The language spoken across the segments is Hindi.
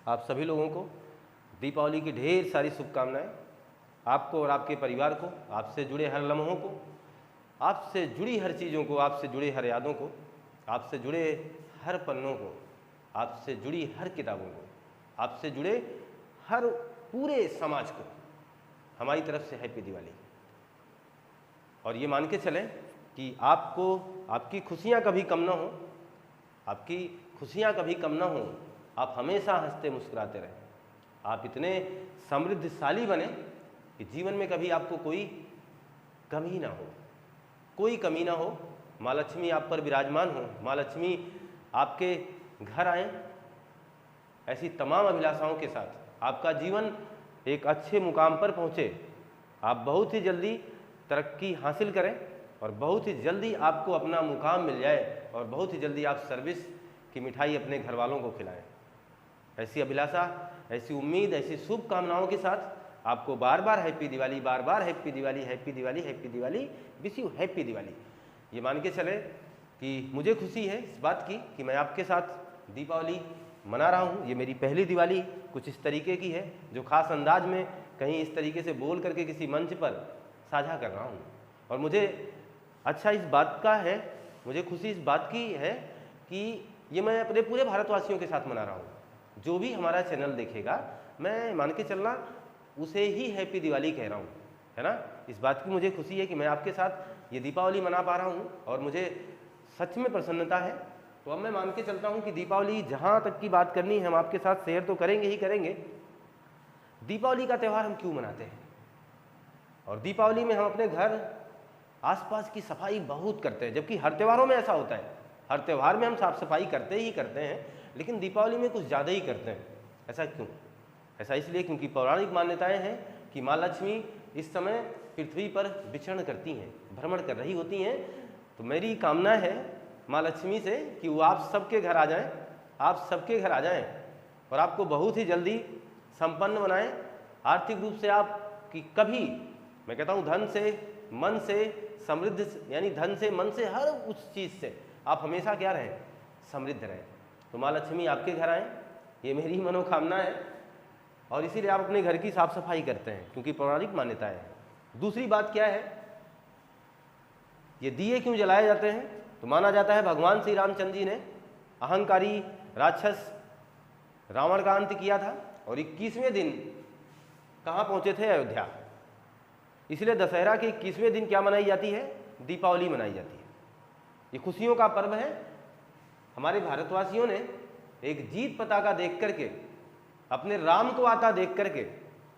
आप सभी लोगों को दीपावली की ढेर सारी शुभकामनाएं। आपको और आपके परिवार को, आपसे जुड़े हर लम्हों को, आपसे जुड़ी हर चीज़ों को, आपसे जुड़े हर यादों को, आपसे जुड़े हर पन्नों को, आपसे जुड़ी हर किताबों को, आपसे जुड़े हर पूरे समाज को हमारी तरफ से हैप्पी दिवाली। और ये मान के चलें कि आपको आपकी खुशियाँ कभी कम ना हो, आपकी खुशियाँ कभी कम ना हो, आप हमेशा हंसते मुस्कुराते रहें, आप इतने समृद्धशाली बने कि जीवन में कभी आपको कोई कमी ना हो, कोई कमी ना हो। माँ लक्ष्मी आप पर विराजमान हो, माँ लक्ष्मी आपके घर आएँ ऐसी तमाम अभिलाषाओं के साथ, आपका जीवन एक अच्छे मुकाम पर पहुँचे, आप बहुत ही जल्दी तरक्की हासिल करें और बहुत ही जल्दी आपको अपना मुकाम मिल जाए और बहुत ही जल्दी आप सर्विस की मिठाई अपने घर वालों को खिलाएं। ऐसी अभिलाषा, ऐसी उम्मीद, ऐसी शुभकामनाओं के साथ आपको बार बार हैप्पी दिवाली, बार बार happy Diwali, happy Diwali, happy Diwali, wish you happy Diwali. ये मान के चले कि मुझे खुशी है इस बात की कि मैं आपके साथ दीपावली मना रहा हूँ। ये मेरी पहली दिवाली कुछ इस तरीके की है जो ख़ास अंदाज में कहीं इस तरीके से बोल करके किसी मंच पर साझा कर रहा हूँ। और मुझे अच्छा इस बात का है, मुझे खुशी इस बात की है कि ये मैं अपने पूरे भारतवासियों के साथ मना रहा हूँ। जो भी हमारा चैनल देखेगा, मैं मान के चलना उसे ही हैप्पी दिवाली कह रहा हूँ, है ना। इस बात की मुझे खुशी है कि मैं आपके साथ ये दीपावली मना पा रहा हूँ और मुझे सच में प्रसन्नता है। तो अब मैं मान के चलता हूँ कि दीपावली जहाँ तक की बात करनी है हम आपके साथ शेयर तो करेंगे ही करेंगे। दीपावली का त्यौहार हम क्यों मनाते हैं, और दीपावली में हम अपने घर आसपास की सफाई बहुत करते हैं, जबकि हर त्योहारों में ऐसा होता है, हर त्यौहार में हम साफ सफाई करते ही करते हैं, लेकिन दीपावली में कुछ ज़्यादा ही करते हैं। ऐसा क्यों? ऐसा इसलिए क्योंकि पौराणिक मान्यताएं हैं कि माँ लक्ष्मी इस समय पृथ्वी पर विचरण करती हैं, भ्रमण कर रही होती हैं। तो मेरी कामना है माँ लक्ष्मी से कि वो आप सबके घर आ जाएं, आप सबके घर आ जाएं और आपको बहुत ही जल्दी संपन्न बनाएं, आर्थिक रूप से आप कि कभी, मैं कहता हूँ धन से, मन से, समृद्ध यानी धन से, मन से, हर उस चीज़ से आप हमेशा क्या रहें, समृद्ध रहें। तो माँ लक्ष्मी आपके घर आएँ, ये मेरी मनोकामना है और इसीलिए आप अपने घर की साफ सफाई करते हैं क्योंकि पौराणिक मान्यताएं हैं। दूसरी बात क्या है, ये दिए क्यों जलाए जाते हैं? तो माना जाता है भगवान श्री रामचंद्र जी ने अहंकारी राक्षस रावण का अंत किया था और 21वें दिन कहाँ पहुँचे थे? अयोध्या। इसलिए दशहरा के 21वें दिन क्या मनाई जाती है? दीपावली मनाई जाती है। ये खुशियों का पर्व है। हमारे भारतवासियों ने एक जीत पताका देख करके, अपने राम को आता देख करके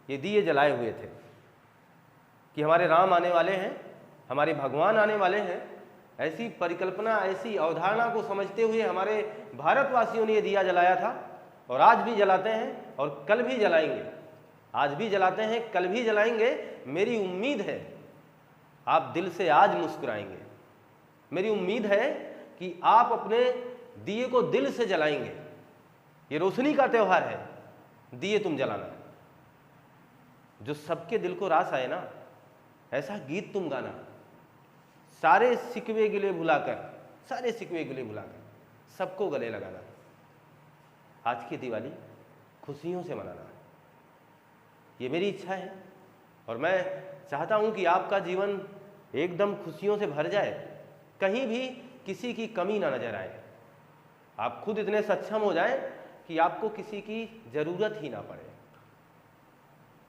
ये दिए जलाए हुए थे कि हमारे राम आने वाले हैं, हमारे भगवान आने वाले हैं। ऐसी परिकल्पना, ऐसी अवधारणा को समझते हुए हमारे भारतवासियों ने ये दिया जलाया था और आज भी जलाते हैं और कल भी जलाएंगे। आज भी जलाते हैं, कल भी जलाएंगे। मेरी उम्मीद है आप दिल से आज मुस्कुराएंगे। मेरी उम्मीद है कि आप अपने दिए को दिल से जलाएंगे। ये रोशनी का त्यौहार है, दिए तुम जलाना। जो सबके दिल को रास आए ना, ऐसा गीत तुम गाना, सारे सिकवे गिले भुलाकर, सारे सिकवे गिले भुलाकर सबको गले लगाना। आज की दिवाली खुशियों से मनाना, ये मेरी इच्छा है और मैं चाहता हूं कि आपका जीवन एकदम खुशियों से भर जाए, कहीं भी किसी की कमी ना नजर आए। आप खुद इतने सक्षम हो जाएं कि आपको किसी की ज़रूरत ही ना पड़े।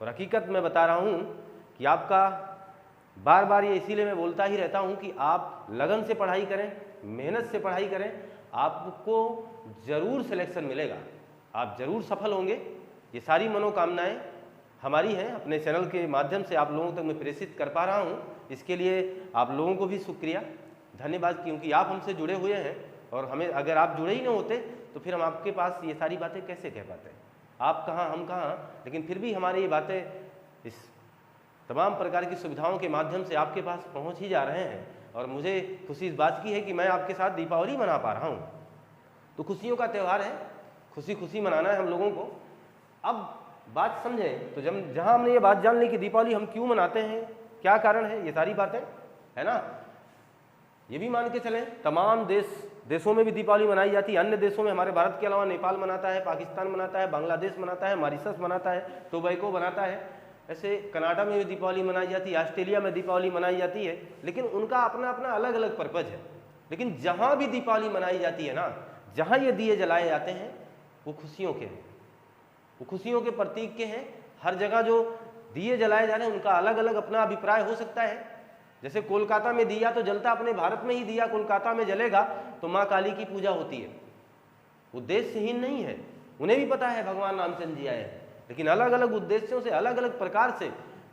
और हकीकत मैं बता रहा हूं कि आपका बार बार ये इसीलिए मैं बोलता ही रहता हूं कि आप लगन से पढ़ाई करें, मेहनत से पढ़ाई करें, आपको ज़रूर सिलेक्शन मिलेगा, आप ज़रूर सफल होंगे। ये सारी मनोकामनाएं हमारी हैं, अपने चैनल के माध्यम से आप लोगों तक मैं प्रेषित कर पा रहा हूं। इसके लिए आप लोगों को भी शुक्रिया, धन्यवाद, क्योंकि आप हमसे जुड़े हुए हैं और हमें अगर आप जुड़े ही नहीं होते तो फिर हम आपके पास ये सारी बातें कैसे कह पाते हैं। आप कहाँ, हम कहाँ, लेकिन फिर भी हमारी ये बातें इस तमाम प्रकार की सुविधाओं के माध्यम से आपके पास पहुँच ही जा रहे हैं और मुझे खुशी इस बात की है कि मैं आपके साथ दीपावली मना पा रहा हूँ। तो खुशियों का त्यौहार है, खुशी खुशी मनाना है हम लोगों को। अब बात समझें तो जब जहाँ हमने ये बात जान ली कि दीपावली हम क्यों मनाते हैं, क्या कारण है, ये सारी बातें है ना, ये भी मान के चलें तमाम देश देशों में भी दीपावली मनाई जाती है। अन्य देशों में हमारे भारत के अलावा नेपाल मनाता है, पाकिस्तान मनाता है, बांग्लादेश मनाता है, मॉरिशस मनाता है, टोबैको मनाता है, ऐसे कनाडा में भी दीपावली मनाई जाती है, ऑस्ट्रेलिया में दीपावली मनाई जाती है। लेकिन उनका अपना अपना अलग अलग पर्पज है। लेकिन जहाँ भी दीपावली मनाई जाती है ना, जहाँ ये दिए जलाए जाते हैं वो खुशियों के हैं, वो खुशियों के प्रतीक के हैं। हर जगह जो दिए जलाए जा रहे हैं उनका अलग अलग अपना अभिप्राय हो सकता है। जैसे कोलकाता में दिया तो जलता अपने भारत में ही दिया कोलकाता में जलेगा तो माँ काली की पूजा होती है। उद्देश्यहीन नहीं है, उन्हें भी पता है भगवान रामचंद्र जी आए हैं, लेकिन अलग अलग उद्देश्यों से अलग अलग प्रकार से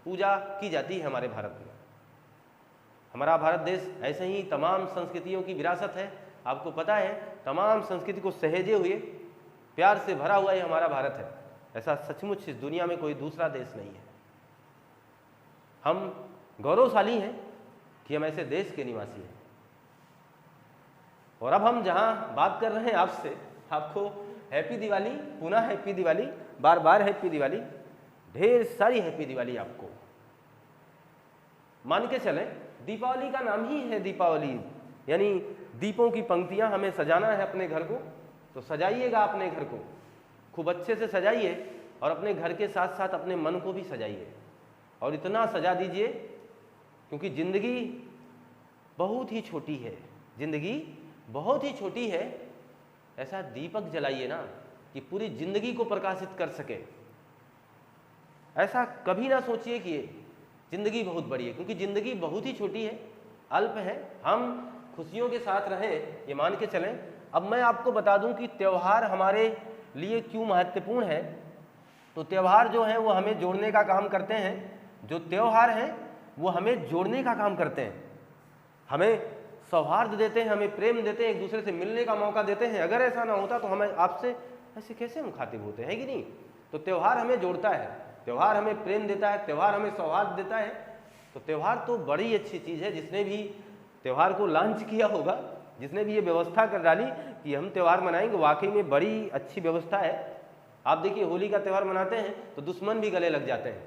पूजा की जाती है हमारे भारत में। हमारा भारत देश ऐसे ही तमाम संस्कृतियों की विरासत है। आपको पता है तमाम संस्कृति को सहेजे हुए प्यार से भरा हुआ ये हमारा भारत है। ऐसा सचमुच इस दुनिया में कोई दूसरा देश नहीं है। हम गौरवशाली हैं कि हम ऐसे देश के निवासी हैं। और अब हम जहां बात कर रहे हैं आपसे, आपको हैप्पी दिवाली, पुनः हैप्पी दिवाली, बार बार हैप्पी दिवाली, ढेर सारी हैप्पी दिवाली आपको। मान के चलें दीपावली का नाम ही है दीपावली, यानी दीपों की पंक्तियां हमें सजाना है अपने घर को, तो सजाइएगा अपने घर को, खूब अच्छे से सजाइए और अपने घर के साथ साथ अपने मन को भी सजाइए। और इतना सजा दीजिए क्योंकि ज़िंदगी बहुत ही छोटी है, ज़िंदगी बहुत ही छोटी है। ऐसा दीपक जलाइए ना कि पूरी ज़िंदगी को प्रकाशित कर सके। ऐसा कभी ना सोचिए कि ज़िंदगी बहुत बड़ी है, क्योंकि ज़िंदगी बहुत ही छोटी है, अल्प है। हम खुशियों के साथ रहें ये मान के चलें। अब मैं आपको बता दूं कि त्यौहार हमारे लिए क्यों महत्वपूर्ण है। तो त्यौहार जो है वो हमें जोड़ने का काम करते हैं। जो त्यौहार हैं वो हमें जोड़ने का काम करते हैं, हमें सौहार्द देते हैं, हमें प्रेम देते हैं, एक दूसरे से मिलने का मौका देते हैं। अगर ऐसा ना होता तो हमें आपसे ऐसे कैसे मुखातिब होते हैं कि नहीं। तो त्यौहार हमें जोड़ता है, त्यौहार हमें प्रेम देता है, त्यौहार हमें सौहार्द देता है। तो त्यौहार तो बड़ी अच्छी चीज़ है। जिसने भी त्यौहार को लॉन्च किया होगा, जिसने भी ये व्यवस्था कर डाली कि हम त्यौहार मनाएंगे, वाकई में बड़ी अच्छी व्यवस्था है। आप देखिए होली का त्यौहार मनाते हैं तो दुश्मन भी गले लग जाते हैं,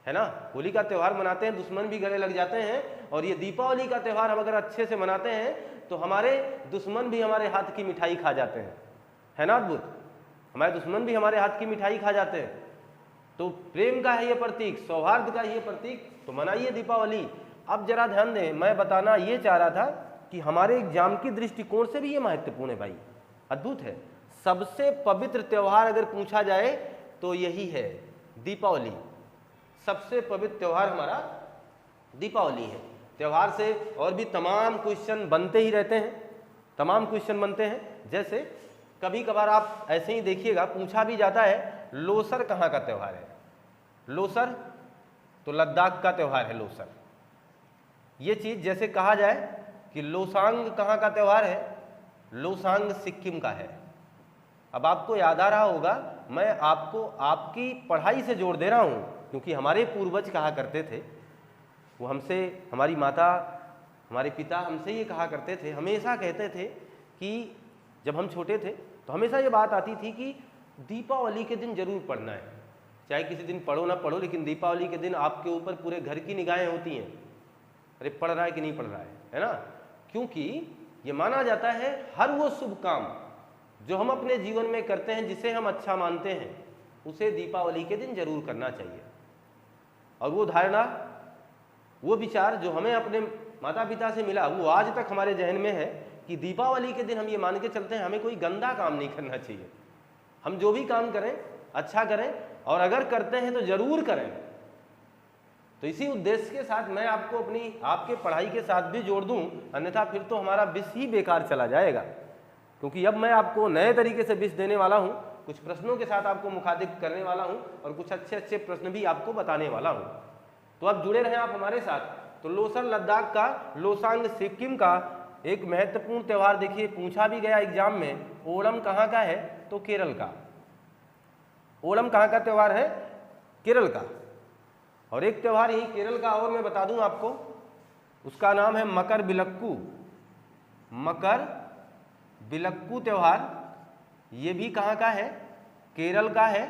है ना। होली का त्यौहार मनाते हैं, दुश्मन भी गले लग जाते हैं। और ये दीपावली का त्यौहार हम अगर अच्छे से मनाते हैं तो हमारे दुश्मन भी हमारे हाथ की मिठाई खा जाते हैं, है ना। अद्भुत, हमारे दुश्मन भी हमारे हाथ की मिठाई खा जाते हैं। तो प्रेम का है ये प्रतीक, सौहार्द का ये प्रतीक, तो मनाइए दीपावली। अब जरा ध्यान दें, मैं बताना ये चाह रहा था कि हमारे एग्जाम की दृष्टिकोण से भी ये महत्वपूर्ण है भाई, अद्भुत है। सबसे पवित्र त्यौहार अगर पूछा जाए तो यही है दीपावली। सबसे पवित्र त्यौहार हमारा दीपावली है। त्यौहार से और भी तमाम क्वेश्चन बनते ही रहते हैं, तमाम क्वेश्चन बनते हैं। जैसे कभी कभार आप ऐसे ही देखिएगा, पूछा भी जाता है लोसर कहाँ का त्यौहार है। लोसर तो लद्दाख का त्यौहार है लोसर। ये चीज़ जैसे कहा जाए कि लोसांग कहाँ का त्यौहार है, लोसांग सिक्किम का है। अब आपको याद आ रहा होगा, मैं आपको आपकी पढ़ाई से जोड़ दे रहा हूँ, क्योंकि हमारे पूर्वज कहा करते थे, वो हमसे, हमारी माता, हमारे पिता हमसे ये कहा करते थे, हमेशा कहते थे कि जब हम छोटे थे तो हमेशा ये बात आती थी कि दीपावली के दिन जरूर पढ़ना है। चाहे किसी दिन पढ़ो ना पढ़ो, लेकिन दीपावली के दिन आपके ऊपर पूरे घर की निगाहें होती हैं, अरे पढ़ रहा है कि नहीं पढ़ रहा है ना। क्योंकि ये माना जाता है हर वो शुभ काम जो हम अपने जीवन में करते हैं, जिसे हम अच्छा मानते हैं, उसे दीपावली के दिन जरूर करना चाहिए। और वो धारणा, वो विचार जो हमें अपने माता पिता से मिला, वो आज तक हमारे जहन में है कि दीपावली के दिन हम ये मान के चलते हैं हमें कोई गंदा काम नहीं करना चाहिए। हम जो भी काम करें अच्छा करें, और अगर करते हैं तो जरूर करें। तो इसी उद्देश्य के साथ मैं आपको अपनी आपके पढ़ाई के साथ भी जोड़ दूं, अन्यथा फिर तो हमारा विष ही बेकार चला जाएगा। क्योंकि अब मैं आपको नए तरीके से विष देने वाला हूं, कुछ प्रश्नों के साथ आपको मुखातिब करने वाला हूं और कुछ अच्छे अच्छे प्रश्न भी आपको बताने वाला हूं। तो अब जुड़े रहें आप हमारे साथ। तो लोसर लद्दाख का, लोसांग सिक्किम का एक महत्वपूर्ण त्यौहार देखिए, पूछा भी गया एग्जाम में। ओणम कहाँ का है, तो केरल का। ओणम कहाँ का त्यौहार है, केरल का। और एक त्यौहार यही केरल का और मैं बता दूं आपको, उसका नाम है मकर बिलक्कू। मकर बिलक्कू त्यौहार, ये भी कहाँ का है, केरल का है।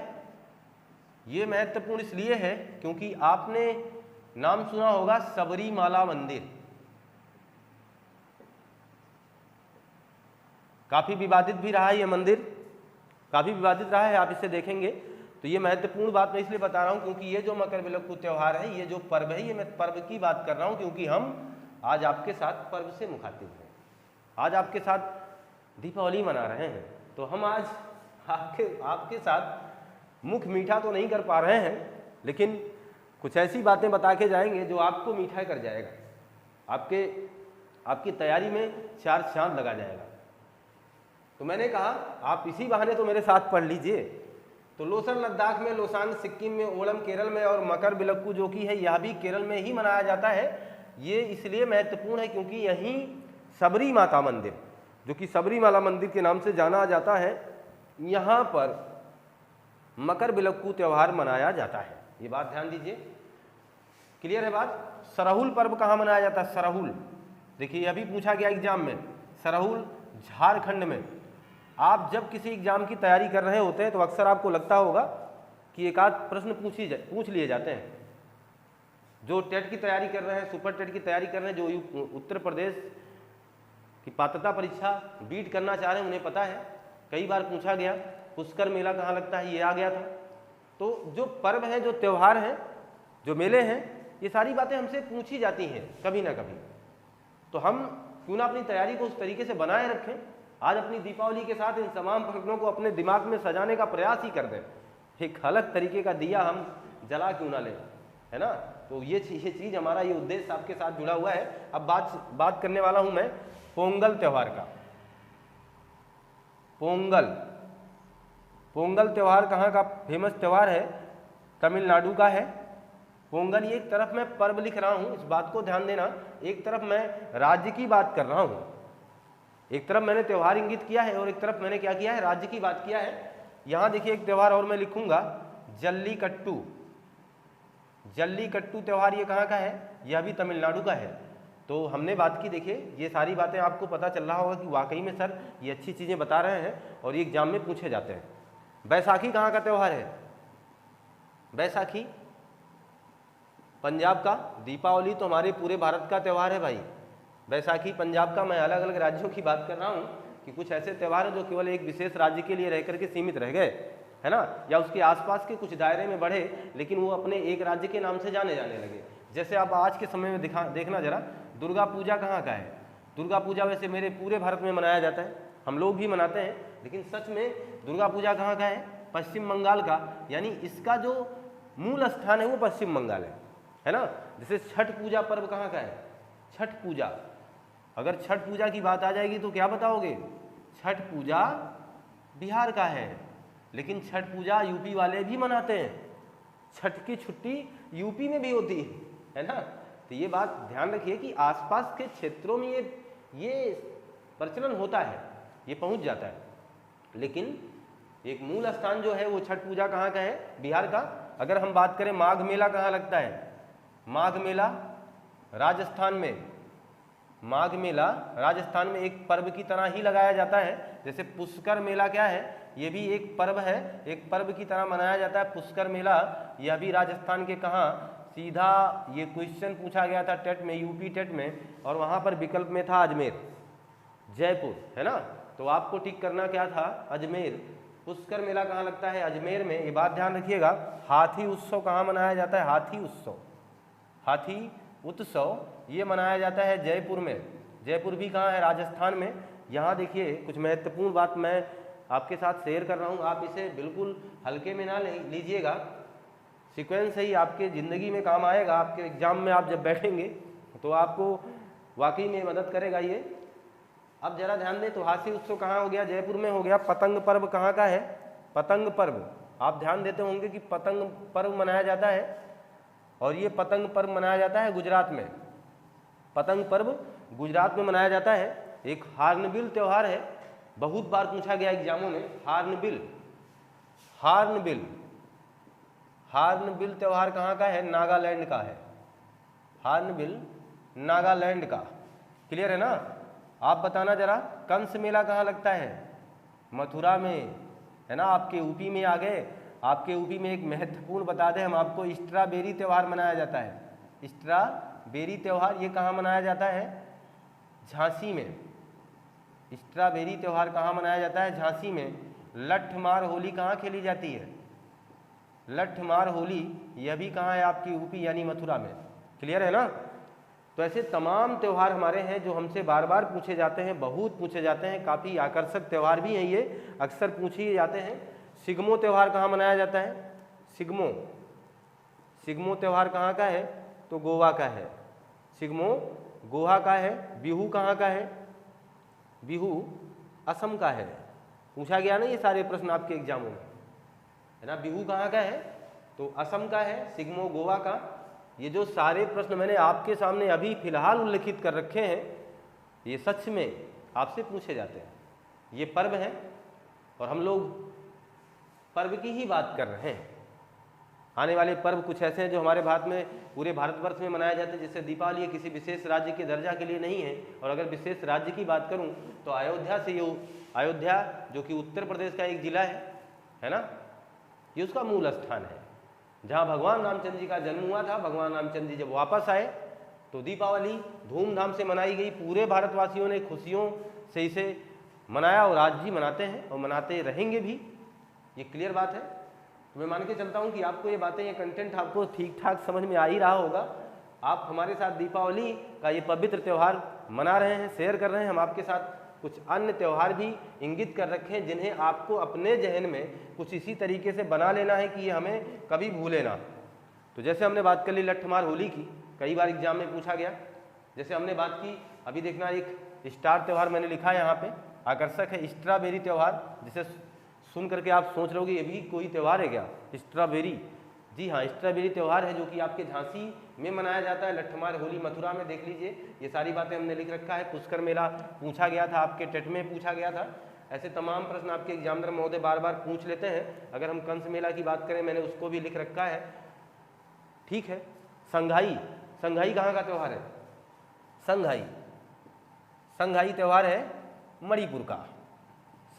ये महत्वपूर्ण इसलिए है क्योंकि आपने नाम सुना होगा सबरीमाला मंदिर। काफ़ी विवादित भी रहा है ये मंदिर, काफ़ी विवादित रहा है, आप इसे देखेंगे। तो ये महत्वपूर्ण बात मैं इसलिए बता रहा हूँ क्योंकि ये जो मकरविलक्कू त्यौहार है, ये जो पर्व है, ये मैं पर्व की बात कर रहा हूँ क्योंकि हम आज आपके साथ पर्व से मुखातिब हैं, आज आपके साथ दीपावली मना रहे हैं। तो हम आज आपके साथ मुख मीठा तो नहीं कर पा रहे हैं, लेकिन कुछ ऐसी बातें बता के जाएंगे जो आपको मीठा कर जाएगा, आपकी तैयारी में चार चांद लगा जाएगा। तो मैंने कहा आप इसी बहाने तो मेरे साथ पढ़ लीजिए। तो लोसर लद्दाख में, लोसांग सिक्किम में, ओणम केरल में और मकरविलक्कू जो कि है यह भी केरल में ही मनाया जाता है। ये इसलिए महत्वपूर्ण है क्योंकि यहीं सबरी माता मंदिर, जो कि सबरीमाला मंदिर के नाम से जाना जाता है, यहाँ पर मकरविलक्कू त्यौहार मनाया जाता है। ये बात ध्यान दीजिए, क्लियर है बात। सरहुल पर्व कहाँ मनाया जाता है? सरहुल, देखिए अभी पूछा गया एग्जाम में, सरहुल झारखंड में। आप जब किसी एग्जाम की तैयारी कर रहे होते हैं तो अक्सर आपको लगता होगा कि एक आध प्रश्न पूछ लिए जाते हैं। जो टेट की तैयारी कर रहे हैं, सुपर टेट की तैयारी कर रहे हैं, जो उत्तर प्रदेश की पात्रता परीक्षा बीट करना चाह रहे हैं, उन्हें पता है कई बार पूछा गया पुष्कर मेला कहाँ लगता है, ये आ गया था। तो जो पर्व है, जो त्यौहार हैं, जो मेले हैं, ये सारी बातें हमसे पूछी जाती हैं कभी ना कभी। तो हम क्यों ना अपनी तैयारी को उस तरीके से बनाए रखें, आज अपनी दीपावली के साथ इन तमाम प्रश्नों को अपने दिमाग में सजाने का प्रयास ही कर दें, एक अलग तरीके का दिया हम जला क्यों ना लें, है ना। तो ये चीज़ हमारा, ये उद्देश्य आपके साथ जुड़ा हुआ है। अब बात करने वाला हूं मैं पोंगल त्यौहार का। पोंगल त्यौहार कहाँ का फेमस त्यौहार है? तमिलनाडु का है। पोंगल, ये एक तरफ मैं पर्व लिख रहा हूँ, इस बात को ध्यान देना, एक तरफ मैं राज्य की बात कर रहा हूँ, एक तरफ मैंने त्यौहार इंगित किया है और एक तरफ मैंने क्या किया है, राज्य की बात किया है। यहाँ देखिए एक त्यौहार और मैं लिखूंगा, जल्लीकट्टू। जल्लीकट्टू त्यौहार ये कहाँ का है? यह भी तमिलनाडु का है। तो हमने बात की, देखिए ये सारी बातें आपको पता चल रहा होगा कि वाकई में सर ये अच्छी चीज़ें बता रहे हैं और ये एग्जाम में पूछे जाते हैं। बैसाखी कहाँ का त्यौहार है? बैसाखी पंजाब का। दीपावली तो हमारे पूरे भारत का त्यौहार है भाई, बैसाखी पंजाब का। मैं अलग अलग राज्यों की बात कर रहा हूँ कि कुछ ऐसे त्यौहार हैं जो केवल एक विशेष राज्य के लिए रह करके सीमित रह गए, है ना, या उसके आसपास के कुछ दायरे में बढ़े, लेकिन वो अपने एक राज्य के नाम से जाने लगे। जैसे आप आज के समय में देखना जरा, दुर्गा पूजा कहाँ का है? दुर्गा पूजा वैसे मेरे पूरे भारत में मनाया जाता है, हम लोग भी मनाते हैं, लेकिन सच में दुर्गा पूजा कहाँ का है? पश्चिम बंगाल का। यानी इसका जो मूल स्थान है वो पश्चिम बंगाल है ना। जैसे छठ पूजा पर्व कहाँ का है? छठ पूजा। अगर छठ पूजा की बात आ जाएगी तो क्या बताओगे? छठ पूजा बिहार का है, लेकिन छठ पूजा यूपी वाले भी मनाते हैं। छठ की छुट्टी यूपी में भी होती है ना। तो ये बात ध्यान रखिए कि आसपास के क्षेत्रों में ये प्रचलन होता है, ये पहुंच जाता है, लेकिन एक मूल स्थान जो है वो छठ पूजा कहाँ का है? बिहार का। अगर हम बात करें माघ मेला कहाँ लगता है? माघ मेला राजस्थान में। माघ मेला राजस्थान में एक पर्व की तरह ही लगाया जाता है। जैसे पुष्कर मेला क्या है? ये भी एक पर्व है, एक पर्व की तरह मनाया जाता है पुष्कर मेला। यह भी राजस्थान के कहाँ? सीधा ये क्वेश्चन पूछा गया था टेट में, यूपी टेट में, और वहाँ पर विकल्प में था अजमेर, जयपुर, है ना। तो आपको टिक करना क्या था? अजमेर। पुष्कर मेला कहाँ लगता है? अजमेर में। ये बात ध्यान रखिएगा। हाथी उत्सव कहाँ मनाया जाता है? हाथी उत्सव, हाथी उत्सव ये मनाया जाता है जयपुर में। जयपुर भी कहाँ है? राजस्थान में। यहाँ देखिए कुछ महत्वपूर्ण बात मैं आपके साथ शेयर कर रहा हूँ, आप इसे बिल्कुल हल्के में ना लीजिएगा, सीक्वेंस ही आपके ज़िंदगी में काम आएगा। आपके एग्जाम में आप जब बैठेंगे तो आपको वाकई में मदद करेगा ये। अब जरा ध्यान दें तो हाथी उत्सव कहाँ हो गया? जयपुर में हो गया। पतंग पर्व कहाँ का है? पतंग पर्व। आप ध्यान देते होंगे कि पतंग पर्व मनाया जाता है, और ये पतंग पर्व मनाया जाता है गुजरात में। पतंग पर्व गुजरात में मनाया जाता है। एक हार्नबिल त्यौहार है, बहुत बार पूछा गया एग्जामों में। हार्नबिल, हार्नबिल, हार्नबिल त्यौहार कहाँ का है? नागालैंड का है। हार्नबिल नागालैंड का। क्लियर है ना। आप बताना जरा, कंस मेला कहाँ लगता है? मथुरा में, है ना। आपके यूपी में आ गए। आपके यूपी में एक महत्वपूर्ण बता दें हम आपको, स्ट्रॉबेरी त्यौहार मनाया जाता है। स्ट्रॉबेरी त्यौहार ये कहाँ मनाया जाता है? झांसी में। स्ट्रॉबेरी त्यौहार कहाँ मनाया जाता है? झांसी में। लठमार होली कहाँ खेली जाती है? लठमार होली यह भी कहाँ है? आपकी यूपी यानी मथुरा में। क्लियर है ना? तो ऐसे तमाम त्यौहार हमारे हैं जो हमसे बार बार पूछे जाते हैं, बहुत पूछे जाते हैं, काफ़ी आकर्षक त्यौहार भी हैं ये, अक्सर पूछे जाते हैं। सिगमो त्यौहार कहाँ मनाया जाता है? सिगमो, सिगमो त्यौहार कहाँ का है? तो गोवा का है। सिगमो गोवा का है। बिहू कहाँ का है? बिहू असम का है। पूछा गया ना ये सारे प्रश्न आपके एग्जामों में, है ना? बिहू कहाँ का है? तो असम का है। सिगमो गोवा का। ये जो सारे प्रश्न मैंने आपके सामने अभी फिलहाल उल्लिखित कर रखे हैं, ये सच में आपसे पूछे जाते हैं। ये पर्व हैं और हम लोग पर्व की ही बात कर रहे हैं। आने वाले पर्व कुछ ऐसे हैं जो हमारे भारत में, पूरे भारतवर्ष में मनाए जाते हैं। जैसे दीपावली किसी विशेष राज्य के दर्जा के लिए नहीं है, और अगर विशेष राज्य की बात करूं तो अयोध्या से, ये अयोध्या जो कि उत्तर प्रदेश का एक जिला है ना, ये उसका मूल स्थान है जहां भगवान रामचंद्र जी का जन्म हुआ था। भगवान रामचंद्र जी जब वापस आए तो दीपावली धूमधाम से मनाई गई। पूरे भारतवासियों ने खुशियों से इसे मनाया और आज भी मनाते हैं और मनाते रहेंगे भी। ये क्लियर बात है। तो मैं मान के चलता हूँ कि आपको ये बातें, ये कंटेंट आपको ठीक ठाक समझ में आ ही रहा होगा। आप हमारे साथ दीपावली का ये पवित्र त्यौहार मना रहे हैं, शेयर कर रहे हैं। हम आपके साथ कुछ अन्य त्यौहार भी इंगित कर रखे हैं जिन्हें आपको अपने जहन में कुछ इसी तरीके से बना लेना है कि ये हमें कभी भूले ना। तो जैसे हमने बात कर ली लठमार होली की, कई बार एग्जाम में पूछा गया। जैसे हमने बात की, अभी देखना एक स्टार त्यौहार मैंने लिखा है यहाँ पे, आकर्षक है, स्ट्रॉबेरी त्यौहार। जिसे सुन करके आप सोच रहे हो कि ये भी कोई त्यौहार है क्या? स्ट्रॉबेरी, जी हाँ, स्ट्रॉबेरी त्यौहार है जो कि आपके झांसी में मनाया जाता है। लठमार होली मथुरा में। देख लीजिए, ये सारी बातें हमने लिख रखा है। पुष्कर मेला पूछा गया था, आपके टेट में पूछा गया था। ऐसे तमाम प्रश्न आपके एग्जामिनर महोदय बार बार पूछ लेते हैं। अगर हम कंस मेला की बात करें, मैंने उसको भी लिख रखा है। ठीक है। संघाई, संघाई कहाँ का त्यौहार है? संघाई, संघाई त्यौहार है मणिपुर का।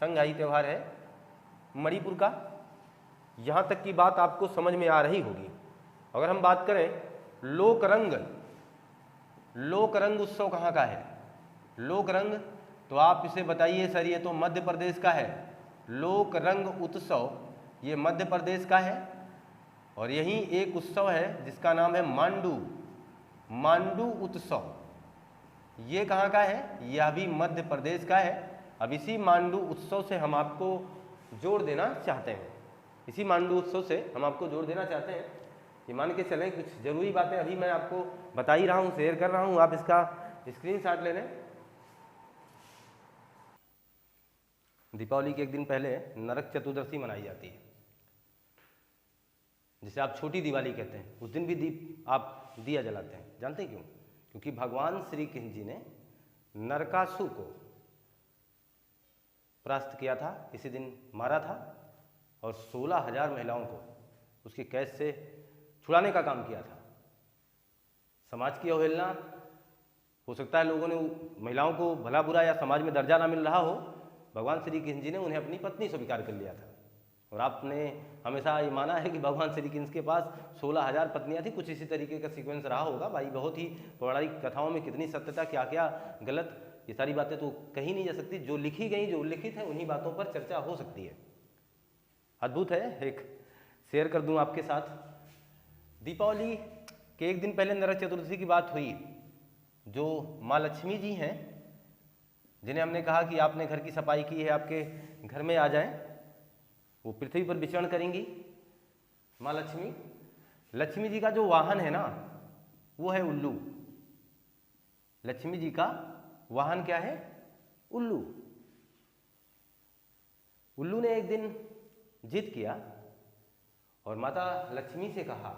संघाई त्यौहार है मणिपुर का। यहाँ तक की बात आपको समझ में आ रही होगी। अगर हम बात करें लोकरंग, लोकरंग उत्सव कहाँ का है? लोकरंग, तो आप इसे बताइए सर, ये तो मध्य प्रदेश का है। लोकरंग उत्सव ये मध्य प्रदेश का है। और यहीं एक उत्सव है जिसका नाम है मांडू, मांडू उत्सव। ये कहाँ का है? यह भी मध्य प्रदेश का है। अब इसी मांडू उत्सव से हम आपको जोड़ देना चाहते हैं, इसी मांडू उत्सव से हम आपको जोड़ देना चाहते हैं। ये मान के चलें, कुछ जरूरी बातें अभी मैं आपको बता ही रहा हूँ, शेयर कर रहा हूँ, आप इसका स्क्रीनशॉट ले लें। दीपावली के एक दिन पहले नरक चतुर्दशी मनाई जाती है, जिसे आप छोटी दिवाली कहते हैं। उस दिन भी दीप आप दिया जलाते हैं। जानते हैं क्यों? क्योंकि भगवान श्री कृष्ण जी ने नरकासुर को परास्त किया था, इसी दिन मारा था, और 16,000 महिलाओं को उसकी कैद से छुड़ाने का काम किया था। समाज की अवहेलना, हो सकता है लोगों ने महिलाओं को भला बुरा या समाज में दर्जा ना मिल रहा हो, भगवान श्री कृष्ण जी ने उन्हें अपनी पत्नी स्वीकार कर लिया था। और आपने हमेशा ये माना है कि भगवान श्री कृष्ण के पास 16,000 पत्नियां थी, कुछ इसी तरीके का सीक्वेंस रहा होगा। भाई बहुत ही पौराणिक कथाओं में कितनी सत्यता, क्या क्या गलत, ये सारी बातें तो कहीं नहीं जा सकती। जो लिखी गई, जो उल्लिखित है, उन्हीं बातों पर चर्चा हो सकती है। अद्भुत है। एक शेयर कर दूं आपके साथ। दीपावली के एक दिन पहले नरक चतुर्दशी की बात हुई। जो माँ लक्ष्मी जी हैं, जिन्हें हमने कहा कि आपने घर की सफाई की है, आपके घर में आ जाएं, वो पृथ्वी पर विचरण करेंगी। माँ लक्ष्मी, लक्ष्मी जी का जो वाहन है ना, वो है उल्लू। लक्ष्मी जी का वाहन क्या है? उल्लू। उल्लू ने एक दिन जिद किया और माता लक्ष्मी से कहा,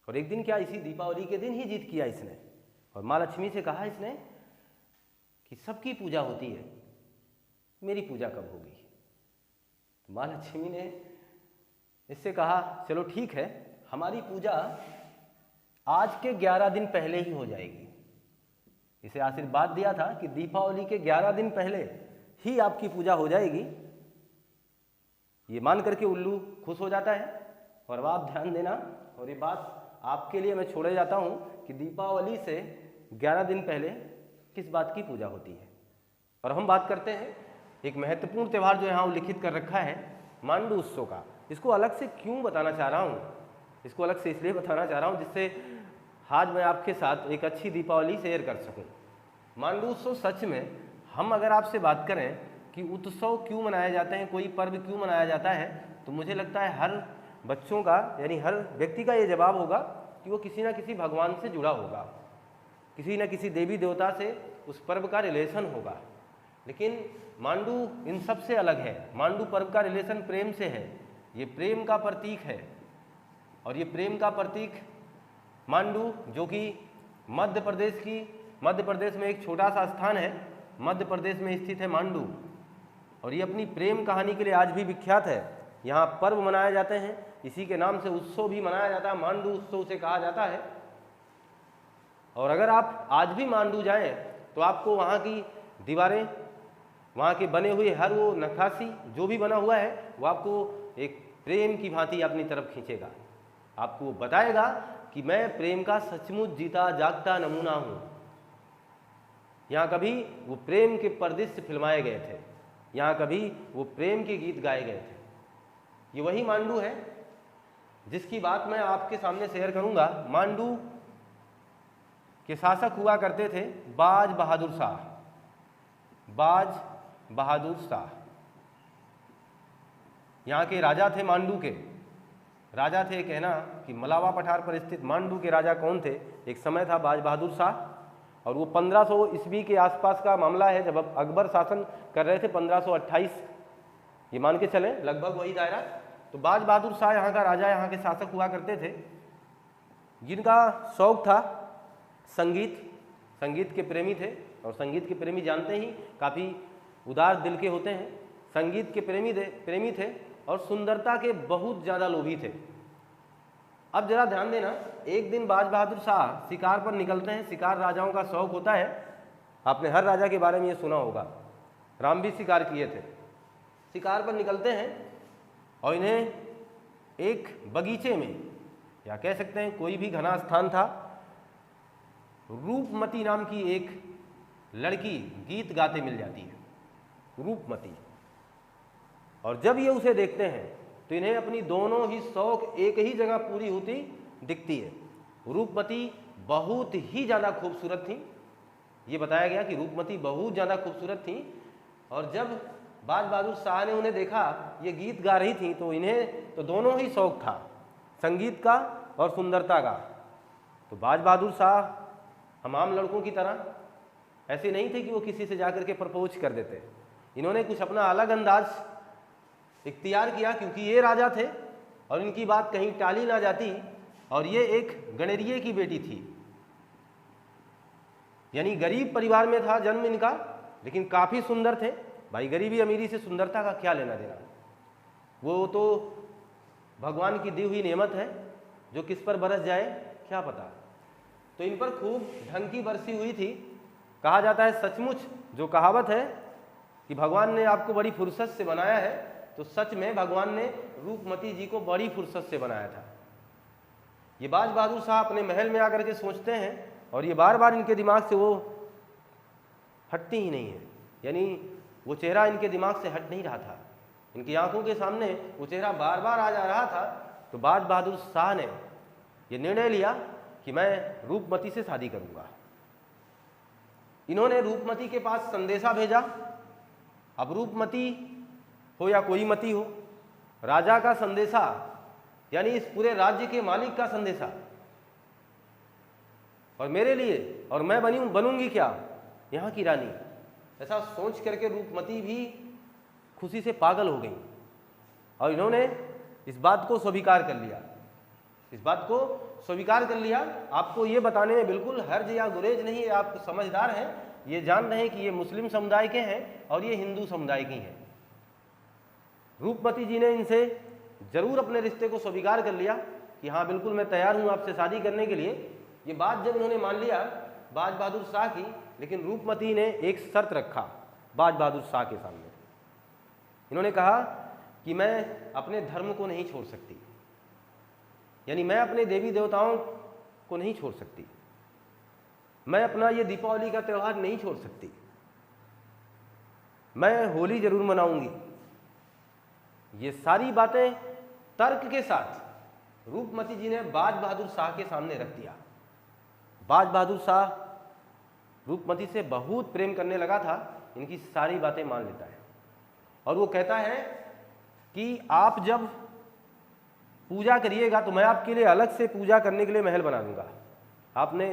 और एक दिन क्या, इसी दीपावली के दिन ही जिद किया इसने, और माँ लक्ष्मी से कहा इसने कि सबकी पूजा होती है, मेरी पूजा कब होगी? तो माँ लक्ष्मी ने इससे कहा, चलो ठीक है, हमारी पूजा आज के 11 दिन पहले ही हो जाएगी। इसे आशीर्वाद दिया था कि दीपावली के 11 दिन पहले ही आपकी पूजा हो जाएगी। ये मान करके उल्लू खुश हो जाता है। और अब आप ध्यान देना, और ये बात आपके लिए मैं छोड़े जाता हूँ कि दीपावली से 11 दिन पहले किस बात की पूजा होती है। और हम बात करते हैं एक महत्वपूर्ण त्यौहार जो यहाँ उल्लिखित कर रखा है मांडू उत्सव का। इसको अलग से क्यों बताना चाह रहा हूँ, इसको अलग से इसलिए बताना चाह रहा हूँ जिससे आज मैं आपके साथ एक अच्छी दीपावली शेयर कर सकूँ। मांडू उत्सव सच में हम अगर आपसे बात करें कि उत्सव क्यों मनाए जाते हैं, कोई पर्व क्यों मनाया जाता है, तो मुझे लगता है हर बच्चों का यानी हर व्यक्ति का ये जवाब होगा कि वो किसी न किसी भगवान से जुड़ा होगा, किसी न किसी देवी देवता से उस पर्व का रिलेशन होगा। लेकिन मांडू इन सब से अलग है। मांडू पर्व का रिलेशन प्रेम से है, ये प्रेम का प्रतीक है। और ये प्रेम का प्रतीक मांडू जो कि मध्य प्रदेश में एक छोटा सा स्थान है, मध्य प्रदेश में स्थित है मांडू, और ये अपनी प्रेम कहानी के लिए आज भी विख्यात है। यहाँ पर्व मनाए जाते हैं, इसी के नाम से उत्सव भी मनाया जाता है, मांडू उत्सव से कहा जाता है। और अगर आप आज भी मांडू जाएं तो आपको वहाँ की दीवारें, वहाँ के बने हुए हर वो नक्काशी जो भी बना हुआ है वो आपको एक प्रेम की भांति अपनी तरफ खींचेगा, आपको बताएगा कि मैं प्रेम का सचमुच जीता जागता नमूना हूँ। यहाँ कभी वो प्रेम के परिदृश्य फिल्माए गए थे, यहाँ कभी वो प्रेम के गीत गाए गए थे। ये वही मांडू है जिसकी बात मैं आपके सामने शेयर करूँगा। मांडू के शासक हुआ करते थे बाज बहादुर शाह। बाज बहादुर शाह यहाँ के राजा थे। मांडू के राजा थे, कहना कि मलावा पठार पर स्थित मांडू के राजा कौन थे, एक समय था बाज बहादुर शाह, और वो 1500 ईस्वी के आसपास का मामला है जब अकबर शासन कर रहे थे, 1528 ये मान के चलें, लगभग वही दायरा। तो बाज बहादुर शाह यहाँ का राजा, यहाँ के शासक हुआ करते थे, जिनका शौक था संगीत के प्रेमी थे। और संगीत के प्रेमी जानते ही काफ़ी उदार दिल के होते हैं। संगीत के प्रेमी थे और सुंदरता के बहुत ज़्यादा लोभी थे। अब जरा ध्यान देना, एक दिन बाज बहादुर शाह शिकार पर निकलते हैं। शिकार राजाओं का शौक होता है, आपने हर राजा के बारे में ये सुना होगा, राम भी शिकार किए थे। शिकार पर निकलते हैं और इन्हें एक बगीचे में, या कह सकते हैं कोई भी घना स्थान था, रूपमती नाम की एक लड़की गीत गाते मिल जाती है, रूपमती। और जब ये उसे देखते हैं तो इन्हें अपनी दोनों ही शौक एक ही जगह पूरी होती दिखती है। रूपमती बहुत ही ज़्यादा खूबसूरत थी, ये बताया गया कि रूपमती बहुत ज़्यादा खूबसूरत थी। और जब बाज बहादुर शाह ने उन्हें देखा ये गीत गा रही थी, तो इन्हें तो दोनों ही शौक था, संगीत का और सुंदरता का। तो बाज बहादुर शाह हम आम लड़कों की तरह ऐसे नहीं थे कि वो किसी से जाकर के प्रपोज कर देते। इन्होंने कुछ अपना अलग अंदाज इख्तियार किया, क्योंकि ये राजा थे और इनकी बात कहीं टाली ना जाती। और ये एक गणेरिये की बेटी थी, यानी गरीब परिवार में था जन्म इनका, लेकिन काफ़ी सुंदर थे। भाई गरीबी अमीरी से सुंदरता का क्या लेना देना, वो तो भगवान की दी हुई नेमत है, जो किस पर बरस जाए क्या पता। तो इन पर खूब ढंग की बरसी हुई थी। कहा जाता है सचमुच जो कहावत है कि भगवान ने आपको बड़ी फुर्सत से बनाया है, तो सच में भगवान ने रूपमती जी को बड़ी फुर्सत से बनाया था। ये बाज बहादुर शाह अपने महल में आकर के सोचते हैं और ये बार बार इनके दिमाग से वो हटती ही नहीं है, यानी वो चेहरा इनके दिमाग से हट नहीं रहा था, इनकी आंखों के सामने वो चेहरा बार बार आ जा रहा था। तो बाज बहादुर शाह ने ये निर्णय लिया कि मैं रूपमती से शादी करूंगा। इन्होंने रूपमती के पास संदेशा भेजा। अब रूपमती हो या कोई मती हो, राजा का संदेशा यानी इस पूरे राज्य के मालिक का संदेशा, और मेरे लिए, और मैं बनूंगी क्या यहाँ की रानी। ऐसा सोच करके रूपमती भी खुशी से पागल हो गई और इन्होंने इस बात को स्वीकार कर लिया। इस बात को स्वीकार कर लिया। आपको ये बताने में बिल्कुल हर्ज या गुरेज नहीं है, आप समझदार हैं, ये जान रहे हैं कि ये मुस्लिम समुदाय के हैं और ये हिंदू समुदाय की हैं। रूपमती जी ने इनसे जरूर अपने रिश्ते को स्वीकार कर लिया कि हाँ बिल्कुल मैं तैयार हूँ आपसे शादी करने के लिए। ये बात जब इन्होंने मान लिया बाज बहादुर शाह की, लेकिन रूपमती ने एक शर्त रखा बाज बहादुर शाह के सामने। इन्होंने कहा कि मैं अपने धर्म को नहीं छोड़ सकती, यानी मैं अपने देवी देवताओं को नहीं छोड़ सकती, मैं अपना ये दीपावली का त्यौहार नहीं छोड़ सकती। मैं होली जरूर मनाऊंगी। ये सारी बातें तर्क के साथ रूपमती जी ने बाज बहादुर शाह के सामने रख दिया। बाज बहादुर शाह रूपमती से बहुत प्रेम करने लगा था, इनकी सारी बातें मान लेता है और वो कहता है कि आप जब पूजा करिएगा तो मैं आपके लिए अलग से पूजा करने के लिए महल बना दूंगा। आपने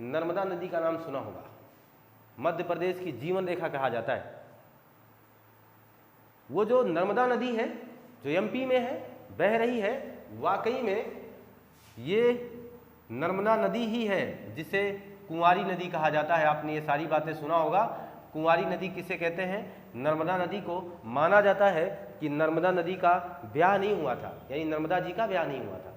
नर्मदा नदी का नाम सुना होगा, मध्य प्रदेश की जीवन रेखा कहा जाता है। वो जो नर्मदा नदी है जो एमपी में है, बह रही है, वाकई में ये नर्मदा नदी ही है जिसे कुंवारी नदी कहा जाता है। आपने ये सारी बातें सुना होगा। कुंवारी नदी किसे कहते हैं? नर्मदा नदी को माना जाता है कि नर्मदा नदी का ब्याह नहीं हुआ था, यानी नर्मदा जी का ब्याह नहीं हुआ था,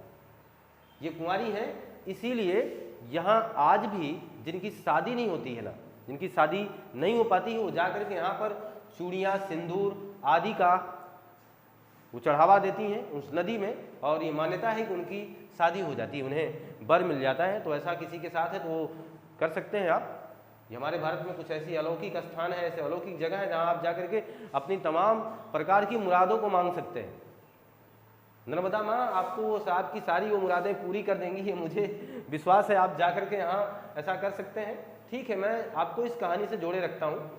ये कुंवारी है। इसीलिए यहाँ आज भी जिनकी शादी नहीं होती है ना, जिनकी शादी नहीं हो पाती है, वो जाकर के यहाँ पर चूड़ियाँ, सिंदूर आदि का वो चढ़ावा देती हैं उस नदी में, और ये मान्यता है कि उनकी शादी हो जाती है, उन्हें वर मिल जाता है। तो ऐसा किसी के साथ है तो वो कर सकते हैं आप। ये हमारे भारत में कुछ ऐसी अलौकिक स्थान है, ऐसे अलौकिक जगह है जहाँ आप जाकर के अपनी तमाम प्रकार की मुरादों को मांग सकते हैं। नर्मदा माँ आपको वो आपकी सारी वो मुरादें पूरी कर देंगी, ये मुझे विश्वास है। आप जाकर के यहाँ ऐसा कर सकते हैं। ठीक है, मैं आपको इस कहानी से जोड़े रखता हूँ।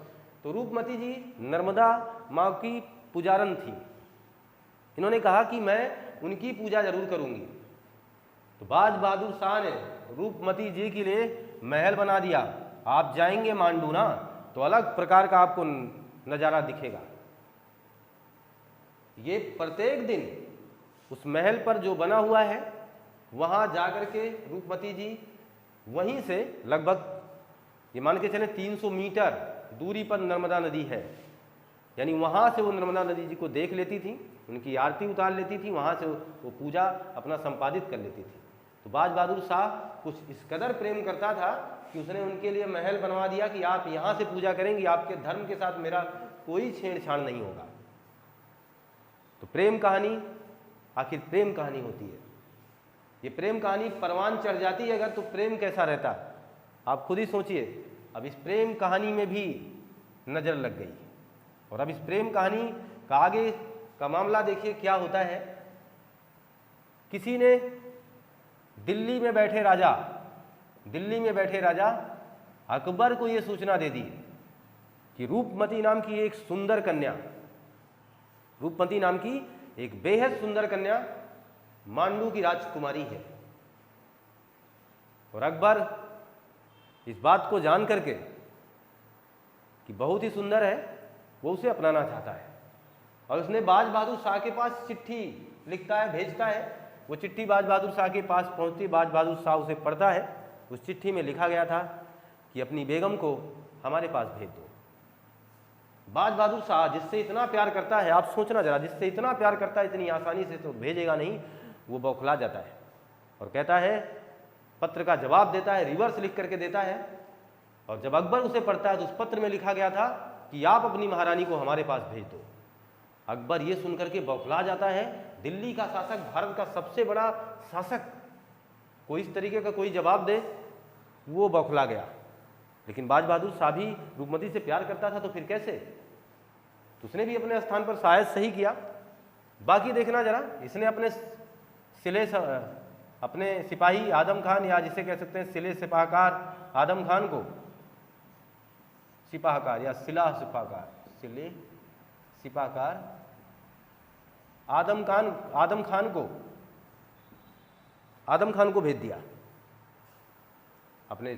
तो रूपमती जी नर्मदा माँ की पुजारन थी। इन्होंने कहा कि मैं उनकी पूजा जरूर करूँगी। तो बाज बहादुर शाह ने रूपमती जी के लिए महल बना दिया। आप जाएंगे मांडू ना तो अलग प्रकार का आपको नज़ारा दिखेगा। ये प्रत्येक दिन उस महल पर जो बना हुआ है वहाँ जाकर के रूपमती जी वहीं से लगभग ये मान के चले 300 मीटर दूरी पर नर्मदा नदी है, यानी वहाँ से वो नर्मदा नदी जी को देख लेती थी, उनकी आरती उतार लेती थी, वहाँ से वो पूजा अपना संपादित कर लेती थी। तो बाज बहादुर शाह कुछ इस कदर प्रेम करता था कि उसने उनके लिए महल बनवा दिया कि आप यहाँ से पूजा करेंगी, आपके धर्म के साथ मेरा कोई छेड़छाड़ नहीं होगा। तो प्रेम कहानी आखिर प्रेम कहानी होती है। ये प्रेम कहानी परवान चढ़ जाती है अगर, तो प्रेम कैसा रहता आप खुद ही सोचिए। अब इस प्रेम कहानी में भी नज़र लग गई, और अब इस प्रेम कहानी का आगे का मामला देखिए क्या होता है। किसी ने दिल्ली में बैठे राजा अकबर को यह सूचना दे दी कि रूपमती नाम की एक सुंदर कन्या, रूपमती नाम की एक बेहद सुंदर कन्या मांडू की राजकुमारी है। और अकबर इस बात को जान करके कि बहुत ही सुंदर है, वो उसे अपनाना चाहता है। और उसने बाज बहादुर शाह के पास चिट्ठी लिखता है, भेजता है। वो चिट्ठी बाज बहादुर शाह के पास पहुंचती, बाज बहादुर शाह उसे पढ़ता है। उस चिट्ठी में लिखा गया था कि अपनी बेगम को हमारे पास भेज दो। बाज बहादुर शाह जिससे इतना प्यार करता है, आप सोचना जरा, जिससे इतना प्यार करता है इतनी आसानी से तो भेजेगा नहीं। वो बौखला जाता है और कहता है, पत्र का जवाब देता है, रिवर्स लिख करके देता है। और जब अकबर उसे पढ़ता है तो उस पत्र में लिखा गया था कि आप अपनी महारानी को हमारे पास भेज दो। अकबर ये सुनकर के बौखला जाता है। दिल्ली का शासक, भारत का सबसे बड़ा शासक, कोई इस तरीके का कोई जवाब दे, वो बौखला गया। लेकिन बाज बहादुर शाह भी रूपमती से प्यार करता था, तो फिर कैसे? तो उसने भी अपने स्थान पर शायद सही किया। बाकी देखना जरा, इसने अपने सिपाही आदम खान, या जिसे कह सकते हैं सिले सिपाहकार आदम खान को, सिपाहकार या सिला सिपाहकार, सिले सिपाहकार आदम खान को भेज दिया अपने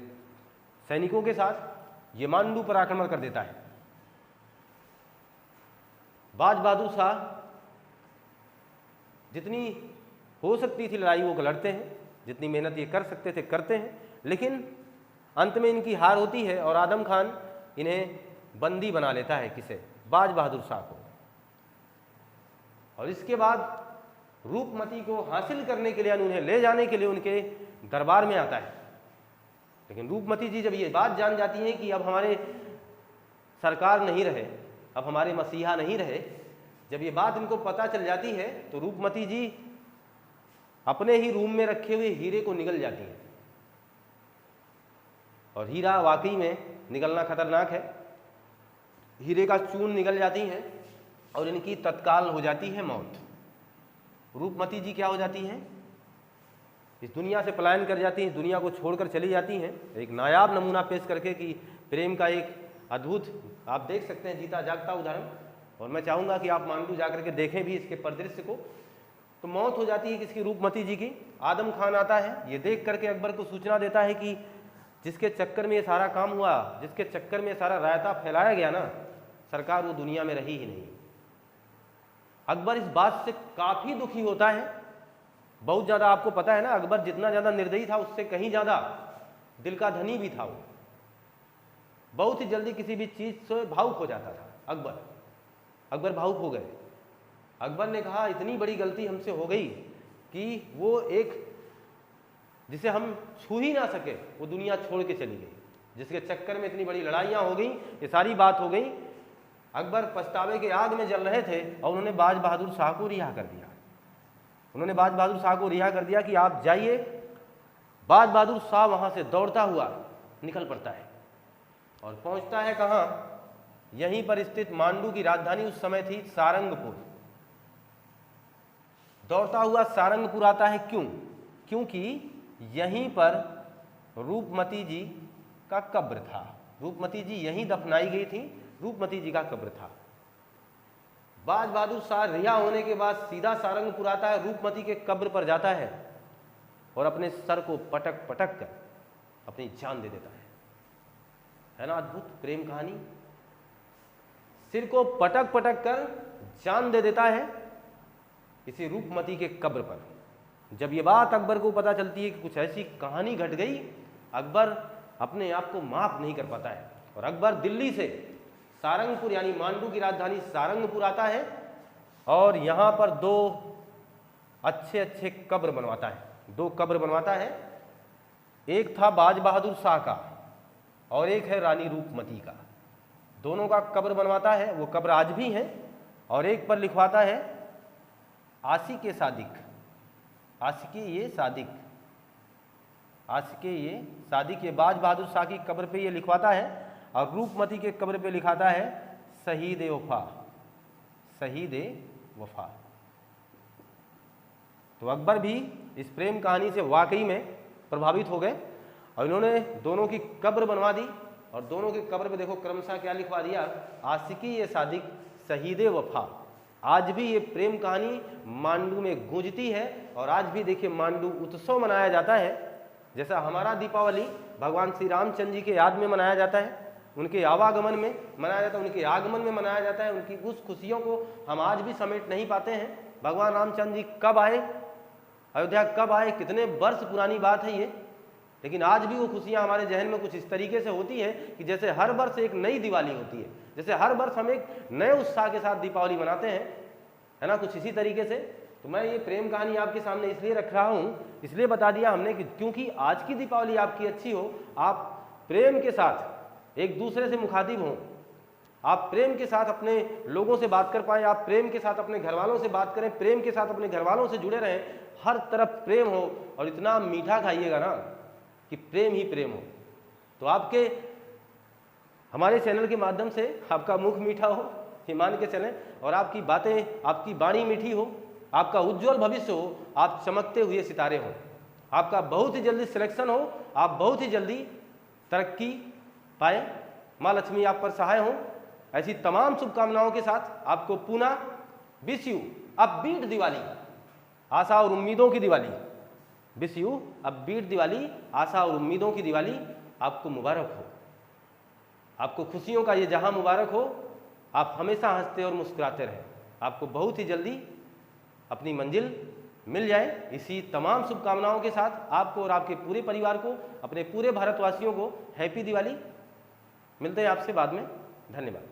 सैनिकों के साथ। ये मांडू पर आक्रमण कर देता है। बाज बहादुर शाह जितनी हो सकती थी लड़ाई वो लड़ते हैं, जितनी मेहनत ये कर सकते थे करते हैं, लेकिन अंत में इनकी हार होती है और आदम खान इन्हें बंदी बना लेता है, किसे? बाज बहादुर शाह को। और इसके बाद रूपमती को हासिल करने के लिए, उन्हें ले जाने के लिए उनके दरबार में आता है। लेकिन रूपमती जी जब ये बात जान जाती हैं कि अब हमारे सरकार नहीं रहे, अब हमारे मसीहा नहीं रहे, जब ये बात इनको पता चल जाती है तो रूपमती जी अपने ही रूम में रखे हुए हीरे को निगल जाती हैं। और हीरा वाकई में निगलना खतरनाक है। हीरे का चून निकल जाती हैं और इनकी तत्काल हो जाती है मौत। रूपमती जी क्या हो जाती हैं, इस दुनिया से पलायन कर जाती हैं, दुनिया को छोड़कर चली जाती हैं। एक नायाब नमूना पेश करके कि प्रेम का एक अद्भुत आप देख सकते हैं जीता जागता उदाहरण, और मैं चाहूँगा कि आप मांडू जाकर के देखें भी इसके परिदृश्य को। तो मौत हो जाती है किसकी, रूपमती जी की। आदम खान आता है, ये देख करके अकबर को सूचना देता है कि जिसके चक्कर में ये सारा काम हुआ, जिसके चक्कर में सारा रायता फैलाया गया ना सरकार, वो दुनिया में रही ही नहीं। अकबर इस बात से काफ़ी दुखी होता है, बहुत ज़्यादा। आपको पता है ना, अकबर जितना ज़्यादा निर्दयी था उससे कहीं ज़्यादा दिल का धनी भी था। वो बहुत ही जल्दी किसी भी चीज़ से भावुक हो जाता था अकबर भावुक हो गए। अकबर ने कहा इतनी बड़ी गलती हमसे हो गई कि वो एक जिसे हम छू ही ना सके वो दुनिया छोड़ के चली गई, जिसके चक्कर में इतनी बड़ी लड़ाइयाँ हो गई, ये सारी बात हो गई। अकबर पछतावे के आग में जल रहे थे और उन्होंने बाज बहादुर शाह को रिहा कर दिया। उन्होंने बाज बहादुर शाह को रिहा कर दिया कि आप जाइए। बाज बहादुर शाह वहाँ से दौड़ता हुआ निकल पड़ता है और पहुँचता है कहाँ, यहीं पर स्थित मांडू की राजधानी उस समय थी सारंगपुर। दौड़ता हुआ सारंगपुर आता है, क्यों? क्योंकि यहीं पर रूपमती जी का कब्र था। रूपमती जी यहीं दफनाई गई थी, रूपमती जी का कब्र था। बाज बहादुर शाह रिहा होने के बाद सीधा सारंगपुर आता है, रूपमती के कब्र पर जाता है और अपने सर को पटक पटक कर अपनी जान दे देता है ना अद्भुत प्रेम कहानी। सिर को पटक पटक कर जान दे देता है इसी रूपमती के कब्र पर। जब ये बात अकबर को पता चलती है कि कुछ ऐसी कहानी घट गई, अकबर अपने आप को माफ नहीं कर पाता है और अकबर दिल्ली से सारंगपुर यानी मांडू की राजधानी सारंगपुर आता है और यहाँ पर दो अच्छे अच्छे कब्र बनवाता है। दो कब्र बनवाता है, एक था बाज बहादुर शाह का और एक है रानी रूपमती का। दोनों का कब्र बनवाता है, वो कब्र आज भी हैं, और एक पर लिखवाता है आशिक सादिक, आशिक ये सादिक, आशिक ये सादिक। ये बाज बहादुर शाह की कब्र पे ये लिखवाता है और रूपमती के कब्र पे लिखाता है शहीद वफा, शहीद वफा। तो अकबर भी इस प्रेम कहानी से वाकई में प्रभावित हो गए और इन्होंने दोनों की कब्र बनवा दी और दोनों की कब्र पे देखो क्रमशः क्या लिखवा दिया, आशिकी ये सादिक शहीद वफा। आज भी ये प्रेम कहानी मांडू में गूंजती है और आज भी देखिए मांडू उत्सव मनाया जाता है। जैसा हमारा दीपावली भगवान श्री रामचंद्र जी के याद में मनाया जाता है, उनके आवागमन में मनाया जाता है, उनके आगमन में मनाया जाता है। उनकी उस खुशियों को हम आज भी समेट नहीं पाते हैं। भगवान रामचंद्र जी कब आए, अयोध्या कब आए, कितने वर्ष पुरानी बात है ये, लेकिन आज भी वो खुशियाँ हमारे जहन में कुछ इस तरीके से होती है कि जैसे हर वर्ष एक नई दिवाली होती है, जैसे हर वर्ष हम एक नए उत्साह के साथ दीपावली मनाते हैं, है ना, कुछ इसी तरीके से। तो मैं ये प्रेम कहानी आपके सामने इसलिए रख रहा हूँ, इसलिए बता दिया हमने कि क्योंकि आज की दीपावली आपकी अच्छी हो, आप प्रेम के साथ एक दूसरे से मुखातिब हों, आप प्रेम के साथ अपने लोगों से बात कर पाएँ, आप प्रेम के साथ अपने घर वालों से बात करें, प्रेम के साथ अपने घर वालों से जुड़े रहें, हर तरफ प्रेम हो और इतना मीठा खाइएगा ना कि प्रेम ही प्रेम हो। तो आपके हमारे चैनल के माध्यम से आपका मुख मीठा हो, ये मान के चलें, और आपकी बातें, आपकी वाणी मीठी हो, आपका उज्जवल भविष्य हो, आप चमकते हुए सितारे हो, आपका बहुत ही जल्दी सिलेक्शन हो, आप बहुत ही जल्दी तरक्की पाए, माँ लक्ष्मी आप पर सहाय हो। ऐसी तमाम शुभकामनाओं के साथ आपको पुनः विश यू अपबीट दिवाली, आशा और उम्मीदों की Diwali, wish you upbeat Diwali, आशा और उम्मीदों की दिवाली आपको मुबारक हो। आपको खुशियों का ये जहां मुबारक हो, आप हमेशा हंसते और मुस्कुराते रहें, आपको बहुत ही जल्दी अपनी मंजिल मिल जाए। इसी तमाम शुभकामनाओं के साथ आपको और आपके पूरे परिवार को, अपने पूरे भारतवासियों को हैप्पी दिवाली। मिलते हैं आपसे बाद में, धन्यवाद।